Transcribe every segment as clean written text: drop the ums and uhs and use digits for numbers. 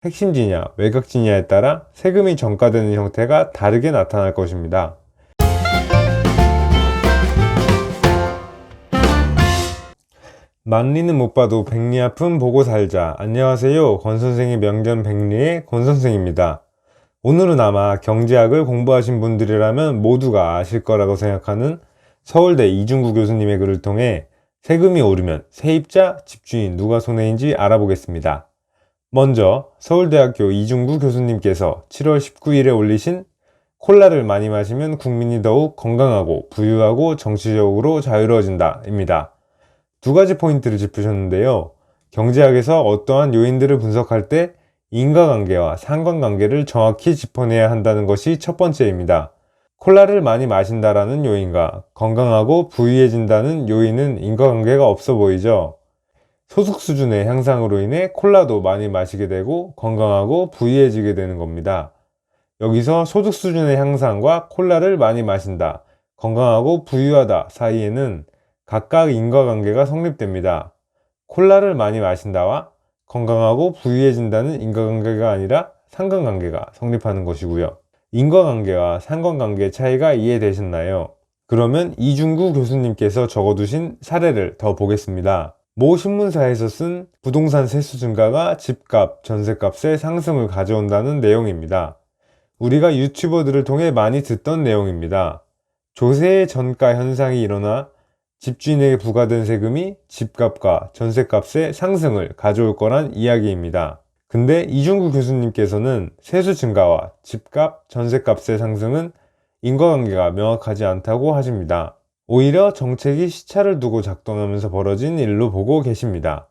핵심지냐 외곽지냐에 따라 세금이 전가되는 형태가 다르게 나타날 것입니다. 만리는 못 봐도 백리 아픔 보고 살자. 안녕하세요. 권선생의 명견 백리의 권선생입니다. 오늘은 아마 경제학을 공부하신 분들이라면 모두가 아실 거라고 생각하는 서울대 이중구 교수님의 글을 통해 세금이 오르면 세입자, 집주인 누가 손해인지 알아보겠습니다. 먼저 서울대학교 이중구 교수님께서 7월 19일에 올리신 콜라를 많이 마시면 국민이 더욱 건강하고 부유하고 정치적으로 자유로워진다 입니다. 두 가지 포인트를 짚으셨는데요. 경제학에서 어떠한 요인들을 분석할 때 인과관계와 상관관계를 정확히 짚어내야 한다는 것이 첫 번째입니다. 콜라를 많이 마신다라는 요인과 건강하고 부유해진다는 요인은 인과관계가 없어 보이죠. 소득 수준의 향상으로 인해 콜라도 많이 마시게 되고 건강하고 부유해지게 되는 겁니다. 여기서 소득 수준의 향상과 콜라를 많이 마신다, 건강하고 부유하다 사이에는 각각 인과관계가 성립됩니다. 콜라를 많이 마신다와 건강하고 부유해진다는 인과관계가 아니라 상관관계가 성립하는 것이고요. 인과관계와 상관관계 차이가 이해되셨나요? 그러면 이중구 교수님께서 적어두신 사례를 더 보겠습니다. 모 신문사에서 쓴 부동산 세수 증가가 집값, 전셋값의 상승을 가져온다는 내용입니다. 우리가 유튜버들을 통해 많이 듣던 내용입니다. 조세의 전가 현상이 일어나 집주인에게 부과된 세금이 집값과 전셋값의 상승을 가져올 거란 이야기입니다. 근데 이중구 교수님께서는 세수 증가와 집값, 전셋값의 상승은 인과관계가 명확하지 않다고 하십니다. 오히려 정책이 시차를 두고 작동하면서 벌어진 일로 보고 계십니다.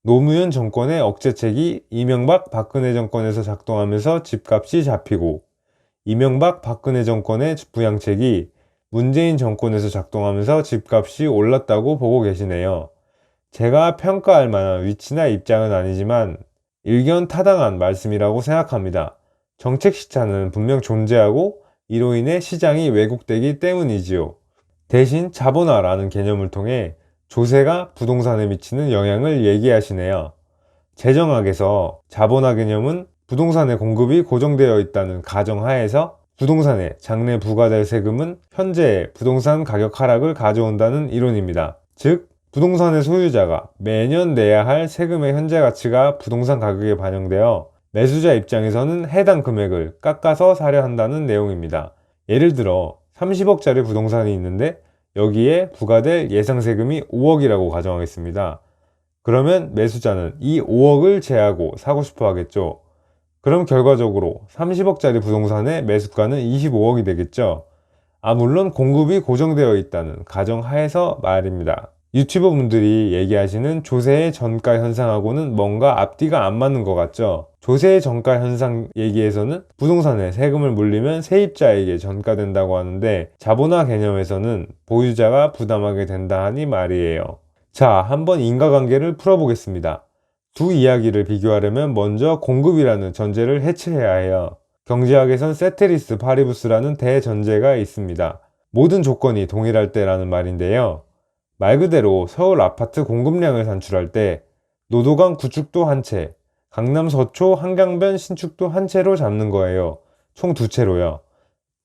노무현 정권의 억제책이 이명박 박근혜 정권에서 작동하면서 집값이 잡히고 이명박 박근혜 정권의 부양책이 문재인 정권에서 작동하면서 집값이 올랐다고 보고 계시네요. 제가 평가할 만한 위치나 입장은 아니지만 일견타당한 말씀이라고 생각합니다. 정책 시차는 분명 존재하고 이로 인해 시장이 왜곡되기 때문이지요. 대신 자본화라는 개념을 통해 조세가 부동산에 미치는 영향을 얘기하시네요. 재정학에서 자본화 개념은 부동산의 공급이 고정되어 있다는 가정하에서 부동산에 장래 부과될 세금은 현재의 부동산 가격 하락을 가져온다는 이론입니다. 즉, 부동산의 소유자가 매년 내야 할 세금의 현재 가치가 부동산 가격에 반영되어 매수자 입장에서는 해당 금액을 깎아서 사려 한다는 내용입니다. 예를 들어 30억짜리 부동산이 있는데 여기에 부과될 예상 세금이 5억이라고 가정하겠습니다. 그러면 매수자는 이 5억을 제하고 사고 싶어 하겠죠. 그럼 결과적으로 30억짜리 부동산의 매수가는 25억이 되겠죠. 물론 공급이 고정되어 있다는 가정하에서 말입니다. 유튜버 분들이 얘기하시는 조세의 전가 현상하고는 뭔가 앞뒤가 안 맞는 것 같죠. 조세의 전가 현상 얘기에서는 부동산에 세금을 물리면 세입자에게 전가된다고 하는데 자본화 개념에서는 보유자가 부담하게 된다 하니 말이에요. 자, 한번 인과관계를 풀어보겠습니다. 두 이야기를 비교하려면 먼저 공급이라는 전제를 해체해야 해요. 경제학에선 세테리스 파리부스라는 대전제가 있습니다. 모든 조건이 동일할 때라는 말인데요. 말 그대로 서울 아파트 공급량을 산출할 때 노도강 구축도 한 채, 강남 서초 한강변 신축도 한 채로 잡는 거예요. 총 두 채로요.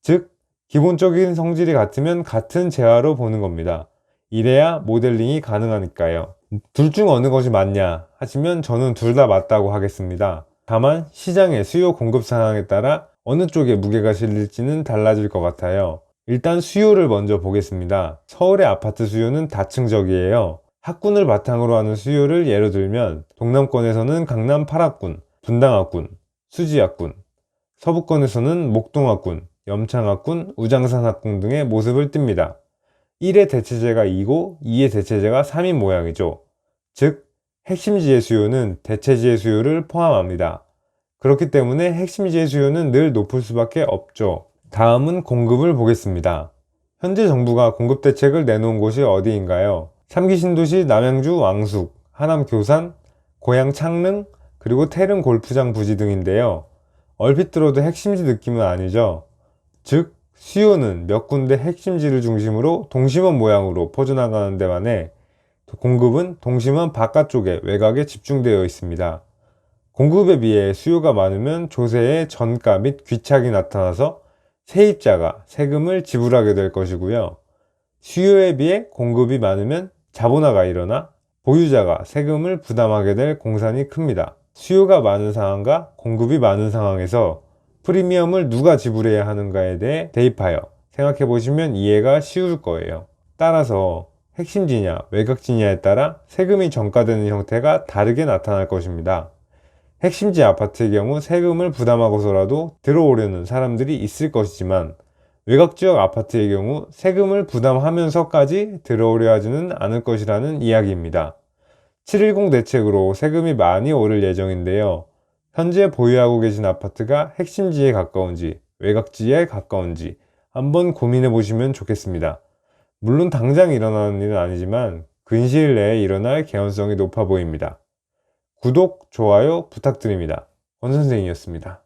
즉, 기본적인 성질이 같으면 같은 재화로 보는 겁니다. 이래야 모델링이 가능하니까요. 둘 중 어느 것이 맞냐 하시면 저는 둘 다 맞다고 하겠습니다. 다만 시장의 수요 공급 상황에 따라 어느 쪽에 무게가 실릴지는 달라질 것 같아요. 일단 수요를 먼저 보겠습니다. 서울의 아파트 수요는 다층적이에요. 학군을 바탕으로 하는 수요를 예로 들면 동남권에서는 강남 8학군, 분당학군, 수지학군, 서부권에서는 목동학군, 염창학군, 우장산학군 등의 모습을 띱니다. 1의 대체제가 2고 2의 대체제가 3인 모양이죠. 즉, 핵심지의 수요는 대체지의 수요를 포함합니다. 그렇기 때문에 핵심지의 수요는 늘 높을 수밖에 없죠. 다음은 공급을 보겠습니다. 현재 정부가 공급 대책을 내놓은 곳이 어디인가요? 3기 신도시 남양주 왕숙, 하남 교산, 고양 창릉, 그리고 태릉 골프장 부지 등인데요. 얼핏 들어도 핵심지 느낌은 아니죠. 즉, 수요는 몇 군데 핵심지를 중심으로 동심원 모양으로 퍼져나가는 데만 해 공급은 동심원 바깥쪽에 외곽에 집중되어 있습니다. 공급에 비해 수요가 많으면 조세의 전가 및 귀착이 나타나서 세입자가 세금을 지불하게 될 것이고요. 수요에 비해 공급이 많으면 자본화가 일어나 보유자가 세금을 부담하게 될 공산이 큽니다. 수요가 많은 상황과 공급이 많은 상황에서 프리미엄을 누가 지불해야 하는가에 대해 대입하여 생각해 보시면 이해가 쉬울 거예요. 따라서 핵심지냐 외곽지냐에 따라 세금이 전가되는 형태가 다르게 나타날 것입니다. 핵심지 아파트의 경우 세금을 부담하고서라도 들어오려는 사람들이 있을 것이지만 외곽지역 아파트의 경우 세금을 부담하면서까지 들어오려 하지는 않을 것이라는 이야기입니다. 710 대책으로 세금이 많이 오를 예정인데요. 현재 보유하고 계신 아파트가 핵심지에 가까운지 외곽지에 가까운지 한번 고민해 보시면 좋겠습니다. 물론 당장 일어나는 일은 아니지만 근시일 내에 일어날 개연성이 높아 보입니다. 구독, 좋아요 부탁드립니다. 권 선생이었습니다.